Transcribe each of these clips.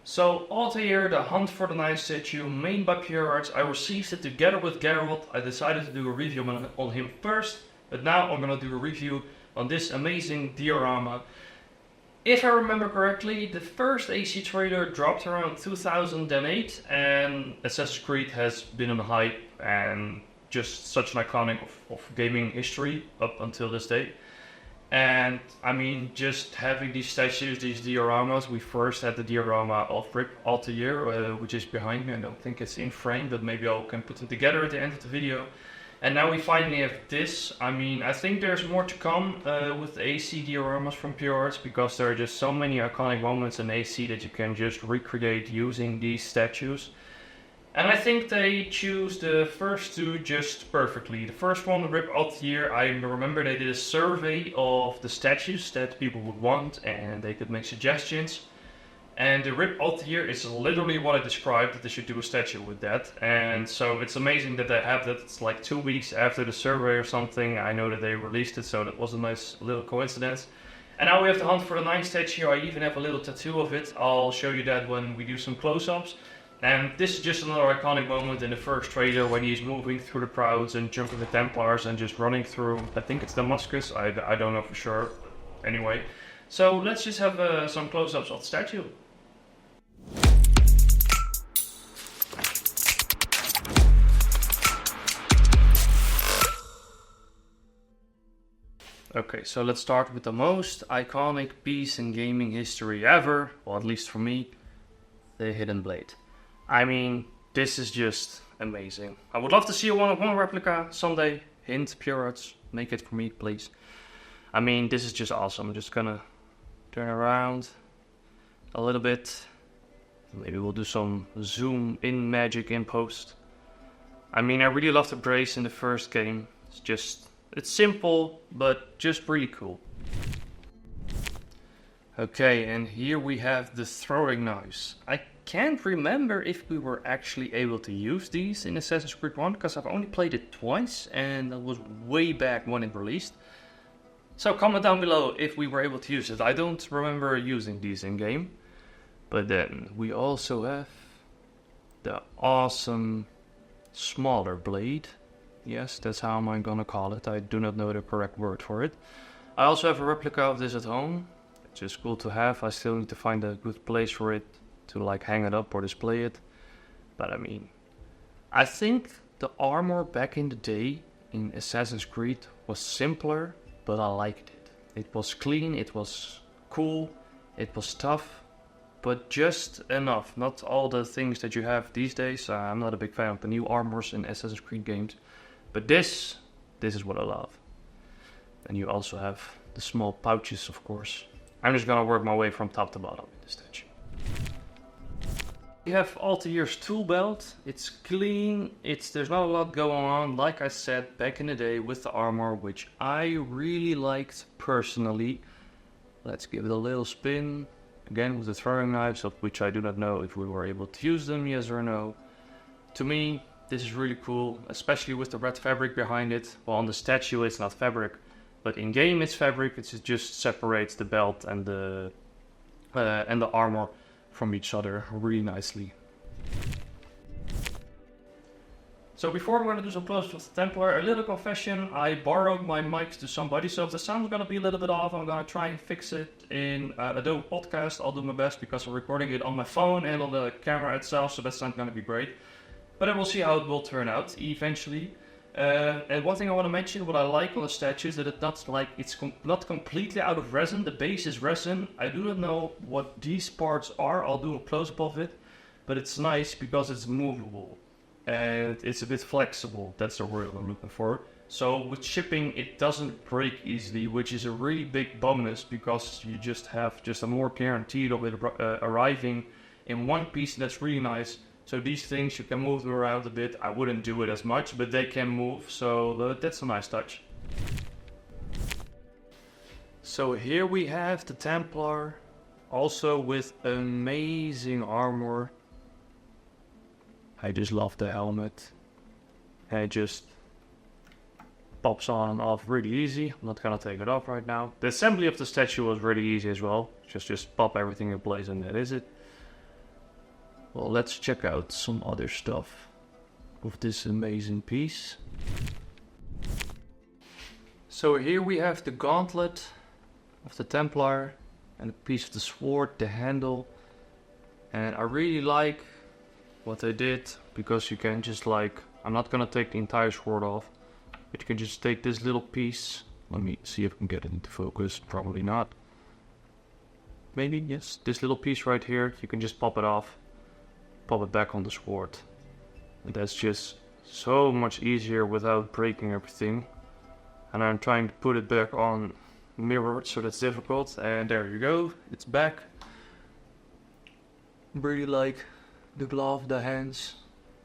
So Altair, the Hunt for the Night statue, made by PureArts, I received it together with Geralt. I decided to do a review on him first, but now I'm gonna do a review on this amazing diorama. If I remember correctly, the first AC trailer dropped around 2008, and Assassin's Creed has been on the hype and just such an iconic of gaming history up until this day. And I mean, just having these statues, these dioramas, we first had the diorama of Rip Altair, which is behind me. I don't think it's in frame, but maybe I can put them together at the end of the video. And now we finally have this. I mean, I think there's more to come with the AC dioramas from PureArts, because there are just so many iconic moments in AC that you can just recreate using these statues. And I think they choose the first two just perfectly. The first one, the Rip Altair, I remember they did a survey of the statues that people would want and they could make suggestions. And the Rip Altair is literally what I described, that they should do a statue with that. And so it's amazing that they have that. It's like 2 weeks after the survey or something. I know that they released it, so that was a nice little coincidence. And now we have the Hunt for the Night statue. I even have a little tattoo of it. I'll show you that when we do some close-ups. And this is just another iconic moment in the first trailer when he's moving through the crowds and jumping the Templars and just running through, I think it's Damascus, I don't know for sure, anyway. So let's just have some close-ups of the statue. Okay, so let's start with the most iconic piece in gaming history ever, well at least for me, the Hidden Blade. I mean, this is just amazing. I would love to see a one-of-one replica someday. Hint, PureArts, make it for me, please. I mean, this is just awesome. I'm just gonna turn around a little bit. Maybe we'll do some zoom in magic in post. I mean, I really love the brace in the first game. It's simple, but just really cool. Okay, and here we have the throwing knives. I can't remember if we were actually able to use these in Assassin's Creed 1, because I've only played it twice, and that was way back when it released. So comment down below if we were able to use it. I don't remember using these in game. But then we also have the awesome smaller blade. Yes, that's how I'm gonna call it. I do not know the correct word for it. I also have a replica of this at home. It's just cool to have. I still need to find a good place for it to like hang it up or display it. But I mean, I think the armor back in the day in Assassin's Creed was simpler, but I liked it. It was clean, it was cool, it was tough, but just enough. Not all the things that you have these days. I'm not a big fan of the new armors in Assassin's Creed games. But this is what I love. And you also have the small pouches, of course. I'm just gonna work my way from top to bottom in the statue. You have Altair's tool belt. It's clean. There's not a lot going on, like I said back in the day with the armor, which I really liked personally. Let's give it a little spin. Again with the throwing knives, of which I do not know if we were able to use them, yes or no. To me, this is really cool, especially with the red fabric behind it. Well, on the statue it's not fabric, but in game it's fabric. It just separates the belt and the armor from each other really nicely. So before we're gonna do some close-ups with the Templar, a little confession. I borrowed my mic to somebody, so if the sound's gonna be a little bit off, I'm gonna try and fix it in Adobe Podcast. I'll do my best because I'm recording it on my phone and on the camera itself, so that's not gonna be great. But we'll see how it will turn out eventually. And one thing I want to mention, what I like on the statue is that it's not completely out of resin. The base is resin. I do not know what these parts are. I'll do a close-up of it, but it's nice because it's movable and it's a bit flexible. That's the word I'm looking for. So with shipping, it doesn't break easily, which is a really big bonus because you just have a more guaranteed of it arriving in one piece. That's really nice. So these things, you can move them around a bit. I wouldn't do it as much, but they can move, so that's a nice touch. So here we have the Templar, also with amazing armor. I just love the helmet. It just pops on and off really easy. I'm not gonna take it off right now. The assembly of the statue was really easy as well. Just pop everything in place and that is it. Well, let's check out some other stuff of this amazing piece. So here we have the gauntlet of the Templar and a piece of the sword, the handle. And I really like what they did, because you can just like, I'm not gonna take the entire sword off, but you can just take this little piece. Let me see if I can get it into focus. Probably not. Maybe, yes. This little piece right here, you can just pop it off, pop it back on the sword. And that's just so much easier without breaking everything. And I'm trying to put it back on mirrored, so that's difficult. And there you go, it's back. Really like the glove, the hands,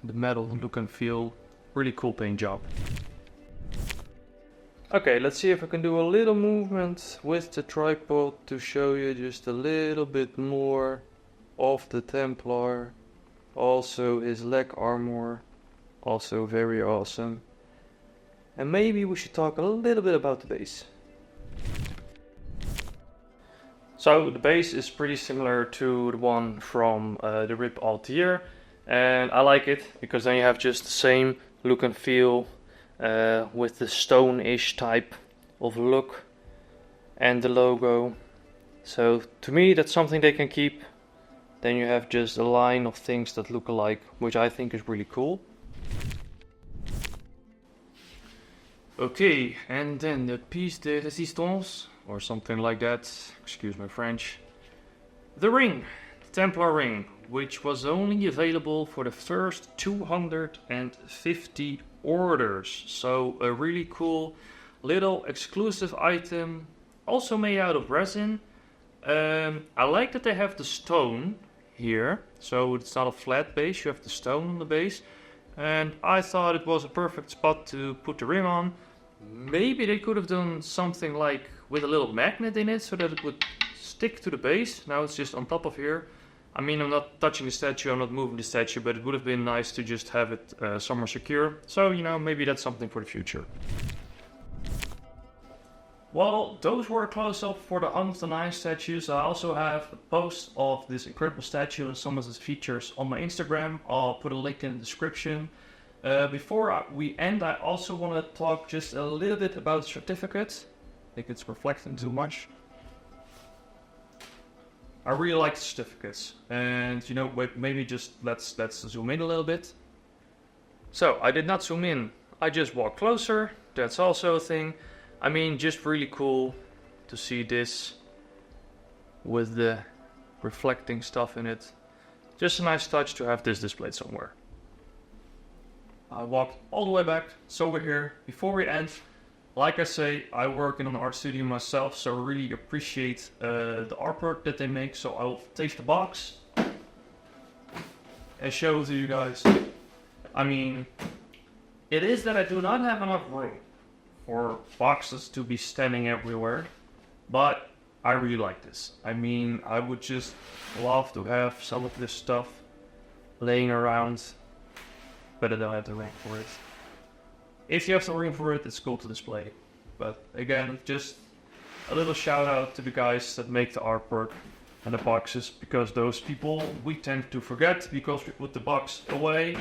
the metal look and feel. Really cool paint job. Okay, let's see if I can do a little movement with the tripod to show you just a little bit more of the Templar. Also his leg armor, also very awesome. And maybe we should talk a little bit about the base. So the base is pretty similar to the one from the RIP Altair, and I like it because then you have just the same look and feel with the stone-ish type of look and the logo. So to me that's something they can keep. Then you have just a line of things that look alike, which I think is really cool. Okay, and then the piece de résistance, or something like that, excuse my French. The ring, the Templar ring, which was only available for the first 250 orders. So a really cool little exclusive item, also made out of resin. I like that they have the stone here, so it's not a flat base, you have the stone on the base. And I thought it was a perfect spot to put the ring on. Maybe they could have done something like with a little magnet in it so that it would stick to the base. Now it's just on top of here. I mean, I'm not touching the statue, I'm not moving the statue, but it would have been nice to just have it somewhere secure. So, you know, maybe that's something for the future. Well, those were a close-up for the Hunt of the Nine statues. I also have a post of this incredible statue and some of its features on my Instagram. I'll put a link in the description. Before we end, I also want to talk just a little bit about the certificate. I think it's reflecting too much. I really like the certificates, and you know, maybe just let's zoom in a little bit. So I did not zoom in, I just walked closer. That's also a thing. I mean, just really cool to see this with the reflecting stuff in it. Just a nice touch to have this displayed somewhere. I walked all the way back, so we're here. Before we end, like I say, I work in an art studio myself, so I really appreciate the artwork that they make. So I'll take the box and show it to you guys. I mean, it is that I do not have enough room for boxes to be standing everywhere, but I really like this. I mean, I would just love to have some of this stuff laying around, but I don't have the room for it. If you have the room for it, it's cool to display. But again, just a little shout out to the guys that make the artwork and the boxes, because those people we tend to forget because we put the box away.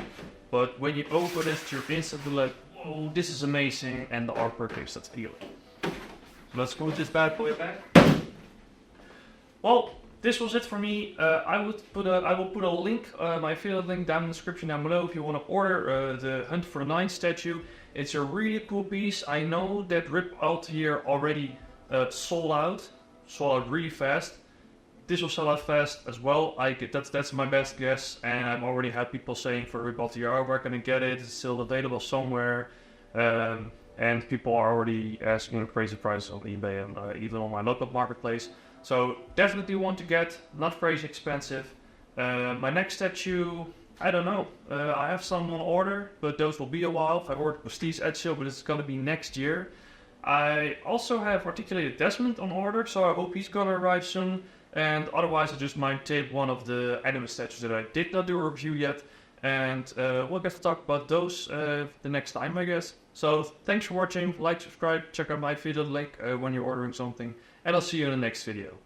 But when you open it, you're instantly like, whoa, this is amazing, and the artwork gives that feeling. So let's put this bad boy back. Well, this was it for me. I will put a link, my affiliate link down in the description down below if you want to order the Hunt for the Nine statue. It's a really cool piece. I know that RIP Altair already sold out really fast. This will sell out fast as well. That's my best guess, and I've already had people saying for RIP Altair, where can I get it? It's still available somewhere. And people are already asking crazy prices on eBay and even on my local marketplace. So definitely want to get, not crazy expensive. My next statue, I don't know. I have some on order, but those will be a while. I ordered Prestige Ezio, but it's gonna be next year. I also have Articulated Desmond on order, so I hope he's gonna arrive soon. And otherwise I just might take one of the anime statues that I did not do a review yet. And we'll get to talk about those the next time, I guess. So thanks for watching, like, subscribe, check out my affiliate link when you're ordering something. And I'll see you in the next video.